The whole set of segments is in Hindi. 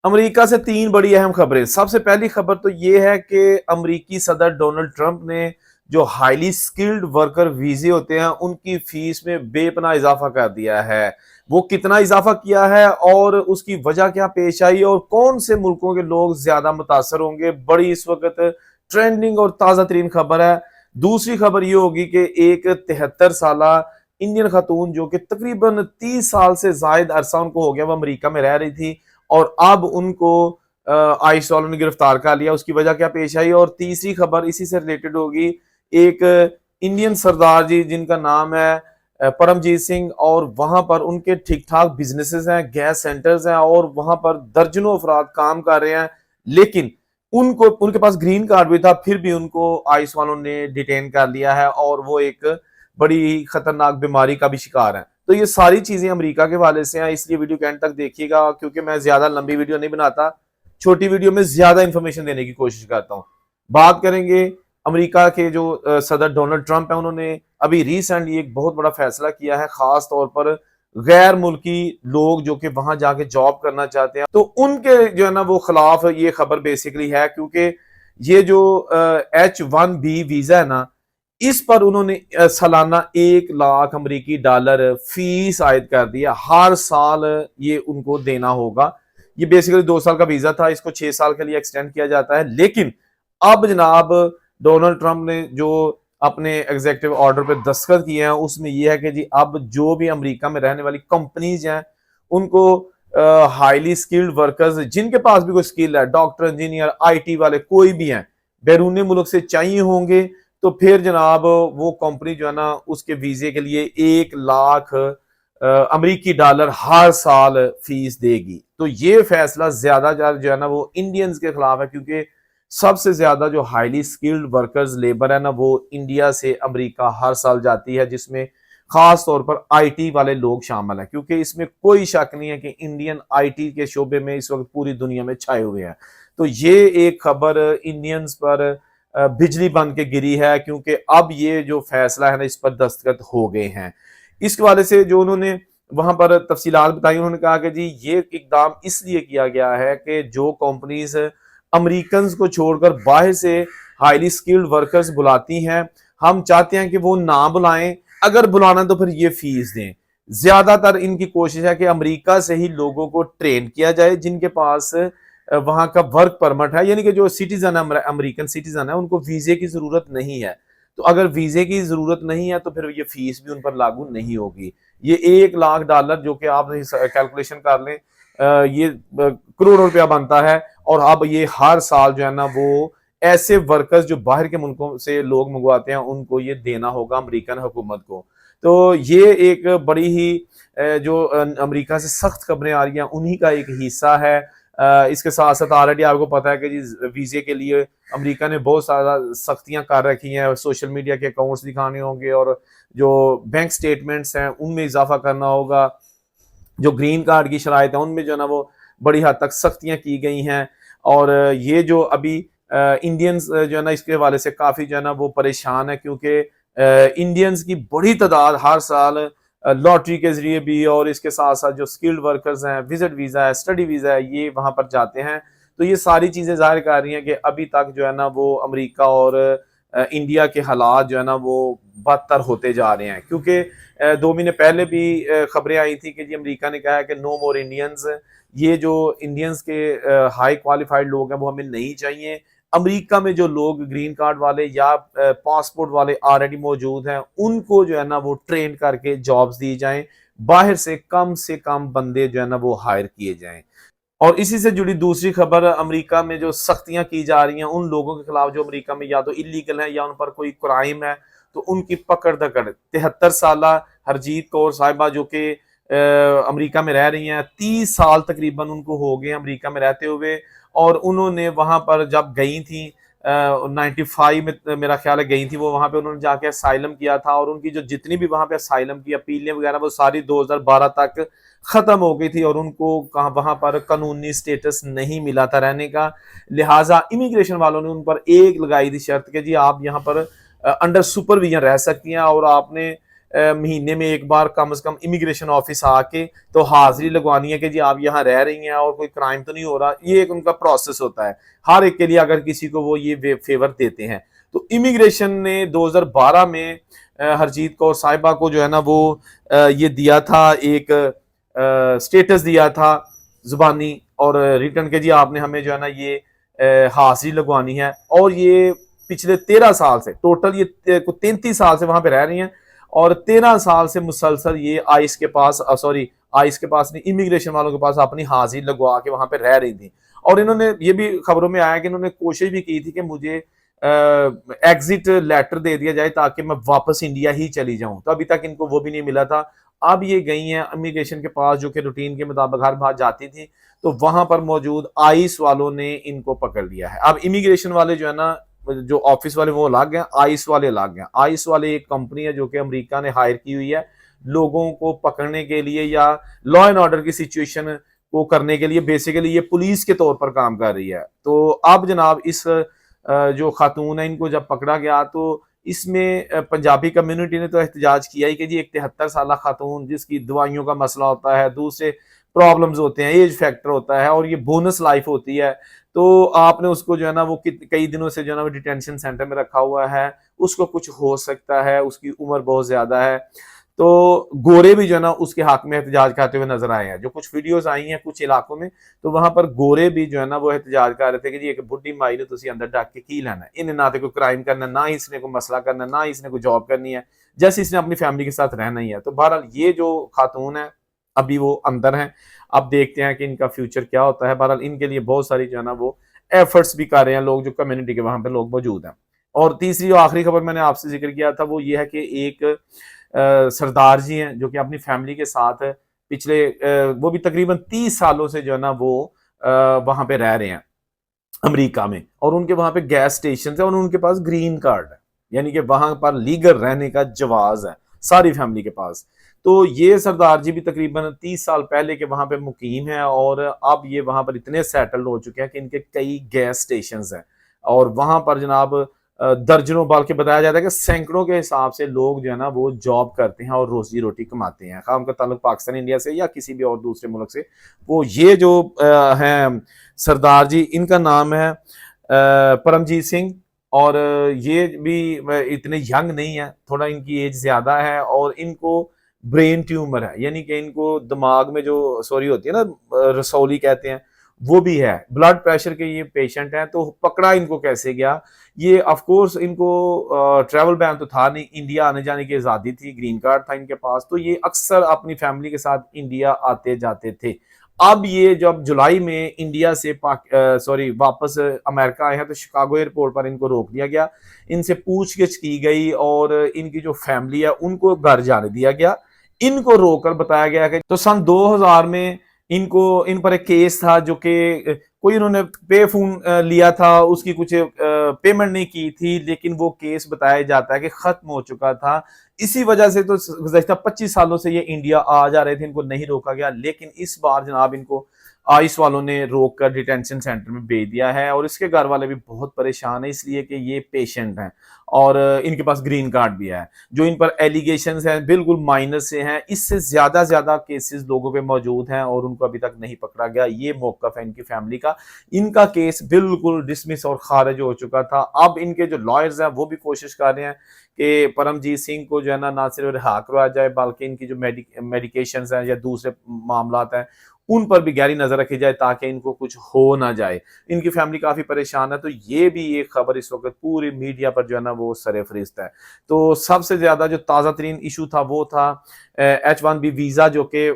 अमेरिका से तीन बड़ी अहम खबरें। सबसे पहली खबर तो ये है कि अमेरिकी सदर डोनाल्ड ट्रंप ने जो हाईली स्किल्ड वर्कर वीजे होते हैं उनकी फीस में बेपनाह इजाफा कर दिया है। वो कितना इजाफा किया है और उसकी वजह क्या पेश आई और कौन से मुल्कों के लोग ज्यादा मुतासर होंगे, बड़ी इस वक्त ट्रेंडिंग और ताजा तरीन खबर है। दूसरी खबर ये होगी कि एक 73 साल इंडियन खातून जो कि तकरीबन 30 साल से जायद अरसा उनको हो गया, वो अमेरिका में रह रही थी और अब उनको आइस वालों ने गिरफ्तार कर लिया। उसकी वजह क्या पेश आई। और तीसरी खबर इसी से रिलेटेड होगी। एक इंडियन सरदार जी जिनका नाम है परमजीत सिंह, और वहां पर उनके ठीक ठाक बिजनेसेस हैं, गैस सेंटर्स हैं और वहां पर दर्जनों अफराद काम कर रहे हैं, लेकिन उनको उनके पास ग्रीन कार्ड भी था, फिर भी उनको आइस वालों ने डिटेन कर लिया है और वो एक बड़ी खतरनाक बीमारी का भी शिकार है। तो ये सारी चीजें अमेरिका के हवाले से हैं, इसलिए वीडियो के एंड तक देखिएगा, क्योंकि मैं ज्यादा लंबी वीडियो नहीं बनाता, छोटी वीडियो में ज्यादा इंफॉर्मेशन देने की कोशिश करता हूं। बात करेंगे अमेरिका के जो सदर डोनाल्ड ट्रंप है, उन्होंने अभी रिसेंटली एक बहुत बड़ा फैसला किया है, खास तौर पर गैर मुल्की लोग जो कि वहां जाके जॉब करना चाहते हैं, तो उनके जो है ना वो खिलाफ ये खबर बेसिकली है, क्योंकि ये जो H1B वीजा है ना, इस पर उन्होंने सालाना 1 लाख अमेरिकी डॉलर फीस आयद कर दिया। हर साल ये उनको देना होगा। ये बेसिकली 2 साल का वीजा था, इसको 6 साल के लिए एक्सटेंड किया जाता है। लेकिन अब जनाब डोनाल्ड ट्रंप ने जो अपने एग्जीक्यूटिव ऑर्डर पे दस्तखत किए हैं, उसमें यह है कि जी अब जो भी अमेरिका में रहने वाली कंपनीज हैं उनको हाईली स्किल्ड वर्कर्स जिनके पास भी कोई स्किल है, डॉक्टर, इंजीनियर, IT वाले कोई भी हैं, बैरून मुल्क से चाहिए होंगे, तो फिर जनाब वो कंपनी जो है ना उसके वीजे के लिए 1 लाख अमेरिकी डॉलर हर साल फीस देगी। तो ये फैसला ज्यादा जो है ना वो इंडियंस के खिलाफ है, क्योंकि सबसे ज्यादा जो हाईली स्किल्ड वर्कर्स लेबर है ना वो इंडिया से अमेरिका हर साल जाती है, जिसमें खास तौर पर IT वाले लोग शामिल हैं, क्योंकि इसमें कोई शक नहीं है कि इंडियन IT के शोबे में इस वक्त पूरी दुनिया में छाए हुए हैं। तो ये एक खबर इंडियंस पर बिजली बन के गिरी है, क्योंकि अब ये जो फैसला है ना इस पर दस्तखत हो गए हैं। इसके वाले से जो उन्होंने वहां पर तफसीलात बताई, उन्होंने कहा कि जी ये इकदाम इसलिए किया गया है कि जो कंपनीज अमेरिकन को छोड़कर बाहर से हाईली स्किल्ड वर्कर्स बुलाती हैं, हम चाहते हैं कि वो ना बुलाएं, अगर बुलाना तो फिर ये फीस दें। ज्यादातर इनकी कोशिश है कि अमेरिका से ही लोगों को ट्रेन किया जाए जिनके पास वहां का वर्क परमिट है, यानी कि जो सिटीजन है, अमेरिकन सिटीजन है, उनको वीजे की जरूरत नहीं है। तो अगर वीजे की जरूरत नहीं है तो फिर ये फीस भी उन पर लागू नहीं होगी। ये 1 लाख डॉलर जो कि आप कैलकुलेशन कर लें, ये करोड़ों रुपया बनता है। और अब ये हर साल जो है ना वो ऐसे वर्कर्स जो बाहर के मुल्कों से लोग मंगवाते हैं उनको ये देना होगा अमेरिकन हुकूमत को। तो ये एक बड़ी ही जो अमेरिका से सख्त खबरें आ रही हैं उन्हीं का एक हिस्सा है। इसके साथ साथ ऑलरेडी आपको पता है कि जी वीजे के लिए अमेरिका ने बहुत सारा सख्तियां कर रखी हैं, सोशल मीडिया के अकाउंट्स दिखाने होंगे और जो बैंक स्टेटमेंट्स हैं उनमें इजाफा करना होगा, जो ग्रीन कार्ड की शराइत है उनमें जो है ना वो बड़ी हद तक सख्तियां की गई हैं। और ये जो अभी इंडियंस जो है ना इसके हवाले से काफी जो है ना वो परेशान है, क्योंकि इंडियंस की बड़ी तादाद हर साल लॉटरी के जरिए भी और इसके साथ साथ जो स्किल्ड वर्कर्स हैं, विजिट वीजा है, स्टडी वीजा है, ये वहां पर जाते हैं। तो ये सारी चीजें जाहिर कर रही हैं कि अभी तक जो है ना वो अमेरिका और इंडिया के हालात जो है ना वो बदतर होते जा रहे हैं, क्योंकि 2 महीने पहले भी खबरें आई थी कि जी अमेरिका ने कहा है कि नो मोर इंडियंस, ये जो इंडियंस के हाई क्वालिफाइड लोग हैं वो हमें नहीं चाहिए। अमेरिका में जो लोग ग्रीन कार्ड वाले या पासपोर्ट वाले ऑलरेडी मौजूद हैं उनको जो है ना वो ट्रेन करके जॉब्स दी जाएं, बाहर से कम बंदे जो है ना वो हायर किए जाएं। और इसी से जुड़ी दूसरी खबर, अमेरिका में जो सख्तियां की जा रही हैं उन लोगों के खिलाफ जो अमेरिका में या तो इलीगल है या उन पर कोई क्राइम है, तो उनकी पकड़ दकड़। 73 साल हरजीत कौर साहिबा जो कि अमेरिका में रह रही हैं, 30 साल तकरीबन उनको हो गए अमेरिका में रहते हुए, और उन्होंने वहां पर जब गई थी 95 में मेरा ख्याल है गई थी वो, वहां पे उन्होंने जाके असाइलम किया था और उनकी जो जितनी भी वहां पे असाइलम की अपीलें वगैरह वो सारी 2012 तक खत्म हो गई थी और उनको कहा वहां पर कानूनी स्टेटस नहीं मिला था रहने का। लिहाजा इमिग्रेशन वालों ने उन पर एक लगाई थी शर्त कि जी आप यहाँ पर अंडर सुपरविजन रह सकती हैं और आपने महीने में एक बार कम से कम इमिग्रेशन ऑफिस आके तो हाजिरी लगवानी है कि जी आप यहाँ रह रही हैं और कोई क्राइम तो नहीं हो रहा। ये एक उनका प्रोसेस होता है हर एक के लिए, अगर किसी को वो ये फेवर देते हैं। तो इमिग्रेशन ने 2012 में हरजीत कौर साहिबा को जो है ना वो ये दिया था, एक स्टेटस दिया था जुबानी और रिटर्न के, जी आपने हमें जो है ना ये हाजिरी लगवानी है। और ये पिछले 13 साल से, टोटल ये 33 साल से वहां पे रह रही हैं और 13 साल से मुसलसल ये आइस के पास, सॉरी आइस के पास नहीं, इमिग्रेशन वालों के पास अपनी हाजिरी लगवा के वहां पे रह रही थी। और इन्होंने ये भी खबरों में आया कि इन्होंने कोशिश भी की थी कि मुझे एग्जिट लेटर दे दिया जाए ताकि मैं वापस इंडिया ही चली जाऊं, तो अभी तक इनको वो भी नहीं मिला था। अब ये गई हैं इमिग्रेशन के पास, जो कि रूटीन के मुताबिक हर बार जाती थी, तो वहां पर मौजूद आइस वालों ने इनको पकड़ लिया है। अब इमिग्रेशन वाले जो है ना, जो ऑफिस वाले वो अलग हैं, आइस वाले अलग हैं। आइस वाले एक कंपनी है जो कि अमेरिका ने हायर की हुई है लोगों को पकड़ने के लिए या लॉ एंड ऑर्डर की सिचुएशन को करने के लिए। बेसिकली ये पुलिस के तौर पर काम कर रही है। तो अब जनाब इस जो खातून है, इनको जब पकड़ा गया तो इसमें पंजाबी कम्युनिटी ने तो एहतजाज किया ही कि जी एक 73 साल खातून जिसकी दवाइयों का मसला होता है, दूसरे प्रॉब्लम्स होते हैं, एज फैक्टर होता है और ये बोनस लाइफ होती है, तो आपने उसको जो है ना वो कई दिनों से जो है ना वो डिटेंशन सेंटर में रखा हुआ है, उसको कुछ हो सकता है, उसकी उम्र बहुत ज्यादा है। तो गोरे भी जो है ना उसके हक में एहतजाज करते हुए नजर आए हैं। जो कुछ वीडियोस आई हैं कुछ इलाकों में, तो वहां पर गोरे भी जो है ना वो एहतजाज कर रहे थे कि जी एक बुढ़ी माई ने तुसी अंदर डाक के की लेना, इन्हें ना तो कोई क्राइम करना, ना ही इसने कोई मसला करना, ना ही इसने कोई जॉब करनी है, जैसे इसने अपनी फैमिली के साथ रहना ही है। तो बहरहाल ये जो खातून है अभी वो अंदर है, अब देखते हैं कि इनका फ्यूचर क्या होता है। बहरहाल इनके लिए बहुत सारी जो है ना वो एफर्ट्स भी कर रहे हैं लोग, जो कम्युनिटी के वहां पे लोग मौजूद हैं। और तीसरी जो आखिरी खबर मैंने आपसे जिक्र किया था वो ये है कि एक सरदार जी हैं जो कि अपनी फैमिली के साथ पिछले वो भी तकरीबन 30 सालों से जो है ना वो वहां पे रह रहे हैं अमेरिका में, और उनके वहां पे गैस स्टेशन है और उनके पास ग्रीन कार्ड है, यानी कि वहां पर लीगल रहने का जवाज है सारी फैमिली के पास। तो ये सरदार जी भी तकरीबन 30 साल पहले के वहां पे मुकीम है और अब ये वहां पर इतने सेटल्ड हो चुके हैं कि इनके कई गैस स्टेशन हैं और वहां पर जनाब दर्जनों, बल्कि बताया जाता है कि सैकड़ों के हिसाब से लोग जो है ना वो जॉब करते हैं और रोजी रोटी कमाते हैं, खाम का ताल्लुक पाकिस्तान, इंडिया से या किसी भी और दूसरे मुल्क से। वो ये जो हैं सरदार जी, इनका नाम है परमजीत सिंह, और ये भी इतने यंग नहीं है, थोड़ा इनकी एज ज्यादा है और इनको ब्रेन ट्यूमर है, यानी कि इनको दिमाग में जो सॉरी होती है ना रसौली कहते हैं वो भी है, ब्लड प्रेशर के ये पेशेंट हैं। तो पकड़ा इनको कैसे गया? ये ऑफ कोर्स इनको ट्रैवल बैन तो था नहीं, इंडिया आने जाने की आज़ादी थी, ग्रीन कार्ड था इनके पास, तो ये अक्सर अपनी फैमिली के साथ इंडिया आते जाते थे। अब ये जब जुलाई में इंडिया से वापस अमेरिका आए हैं तो शिकागो एयरपोर्ट पर इनको रोक दिया गया, इनसे पूछगिछ की गई और इनकी जो फैमिली है उनको घर जाने दिया गया। इनको रोककर बताया गया कि तो सन 2000 में इन पर एक केस था जो कि कोई इन्होंने पे फोन लिया था, उसकी कुछ पेमेंट नहीं की थी, लेकिन वो केस बताया जाता है कि खत्म हो चुका था। इसी वजह से तो गुज़श्ता 25 सालों से ये इंडिया आ जा रहे थे, इनको नहीं रोका गया, लेकिन इस बार जनाब इनको आइस वालों ने रोक कर डिटेंशन सेंटर में भेज दिया है और इसके घर वाले भी बहुत परेशान है, इसलिए कि ये पेशेंट हैं और इनके पास ग्रीन कार्ड भी है। जो इन पर एलिगेशंस हैं बिल्कुल माइनर से हैं, इससे ज्यादा केसेस लोगों पे मौजूद हैं और उनको अभी तक नहीं पकड़ा गया। ये मौकफ है इनकी फैमिली का, इनका केस बिल्कुल डिसमिस और खारिज हो चुका था। अब इनके जो लॉयर्स हैं वो भी कोशिश कर रहे हैं कि परमजीत सिंह को जो है ना सिर्फ रिहा करवाया जाए, बल्कि इनकी जो मेडिकेशंस हैं या दूसरे मामला हैं उन पर भी गहरी नजर रखी जाए ताकि इनको कुछ हो ना जाए। इनकी फैमिली काफी परेशान है, तो ये भी एक खबर इस वक्त पूरी मीडिया पर जो है ना वो सरे-फहरिस्त है। तो सबसे ज्यादा जो ताजा तरीन इशू था वो था H1B वीजा, जो कि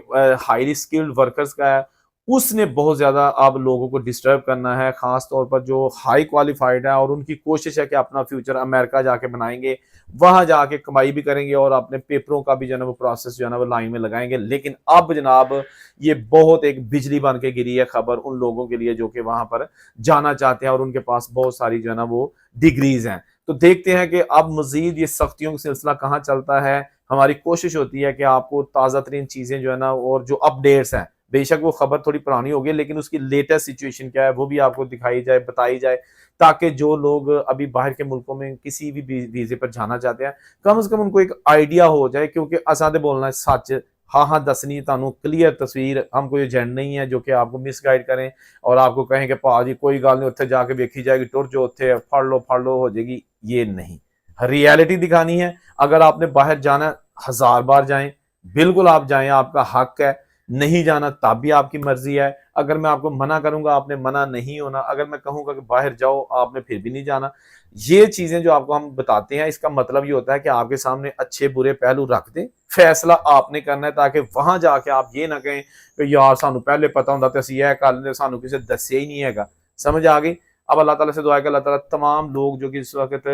हाईली स्किल्ड वर्कर्स का है, उसने बहुत ज्यादा अब लोगों को डिस्टर्ब करना है, खास तौर पर जो हाई क्वालिफाइड है और उनकी कोशिश है कि अपना फ्यूचर अमेरिका जाके बनाएंगे, वहां जाके कमाई भी करेंगे और अपने पेपरों का भी जो है ना वो प्रोसेस जो है ना वो लाइन में लगाएंगे। लेकिन अब जनाब ये बहुत एक बिजली बन के गिरी है खबर उन लोगों के लिए जो कि वहां पर जाना चाहते हैं और उनके पास बहुत सारी जो है ना वो डिग्रीज हैं। तो देखते हैं कि अब मजीद ये सख्तियों का सिलसिला कहाँ चलता है। हमारी कोशिश होती है कि आपको ताज़ा तरीन चीजें जो है ना और जो अपडेट्स हैं बेशक वो खबर थोड़ी पुरानी होगी लेकिन उसकी लेटेस्ट सिचुएशन क्या है वो भी आपको दिखाई जाए, बताई जाए, ताकि जो लोग अभी बाहर के मुल्कों में किसी भी वीज़े पर जाना चाहते हैं, कम से कम उनको एक आइडिया हो जाए, क्योंकि असां ते बोलना है सच, हाँ, हाँ दसनी तुहानू क्लियर तस्वीर, हम कोई एजेंट नहीं है जो कि आपको मिसगाइड करें और आपको कहें कि भाजी कोई गल नहीं उत्थे जाके वेखी जाएगी, टुर जो उत्थे फड़ लो हो जाएगी, ये नहीं। रियलिटी दिखानी है। अगर आपने बाहर जाना है, 1000 बार जाएं, बिल्कुल आप जाएं, आपका हक है। नहीं जाना तब भी आपकी मर्जी है। अगर मैं आपको मना करूंगा आपने मना नहीं होना, अगर मैं कहूंगा कि बाहर जाओ आपने फिर भी नहीं जाना। ये चीजें जो आपको हम बताते हैं इसका मतलब ये होता है कि आपके सामने अच्छे बुरे पहलू रख दें, फैसला आपने करना है, ताकि वहां जाके आप ये ना कहें कि यार सानू पहले पता होंदा ते असीं यह कर लेंदे, सानू किसी दस्सिया ही नहीं हैगा। समझ आ गई? अब अल्लाह ताला से दुआ है कि अल्लाह ताला तमाम लोग जो कि इस वक्त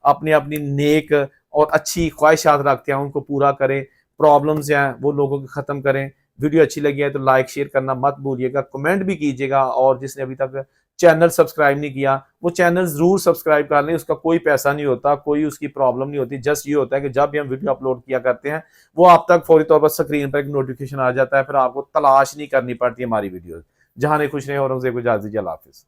अपनी अपनी नेक और अच्छी ख्वाहिशात रखते हैं उनको पूरा करें, प्रॉब्लम्स हैं वो लोगों की ख़त्म करें। वीडियो अच्छी लगी है तो लाइक शेयर करना मत भूलिएगा, कमेंट भी कीजिएगा, और जिसने अभी तक चैनल सब्सक्राइब नहीं किया वो चैनल ज़रूर सब्सक्राइब कर लें। उसका कोई पैसा नहीं होता, कोई उसकी प्रॉब्लम नहीं होती, जस्ट ये होता है कि जब भी हम वीडियो अपलोड किया करते हैं वो आप तक फौरी तौर पर स्क्रीन पर एक नोटिफिकेशन आ जाता है, फिर आपको तलाश नहीं करनी पड़ती हमारी वीडियो। जहां खुश रहे और उनसे इजाज़त दीजिए। अल्लाह हाफ़िज़।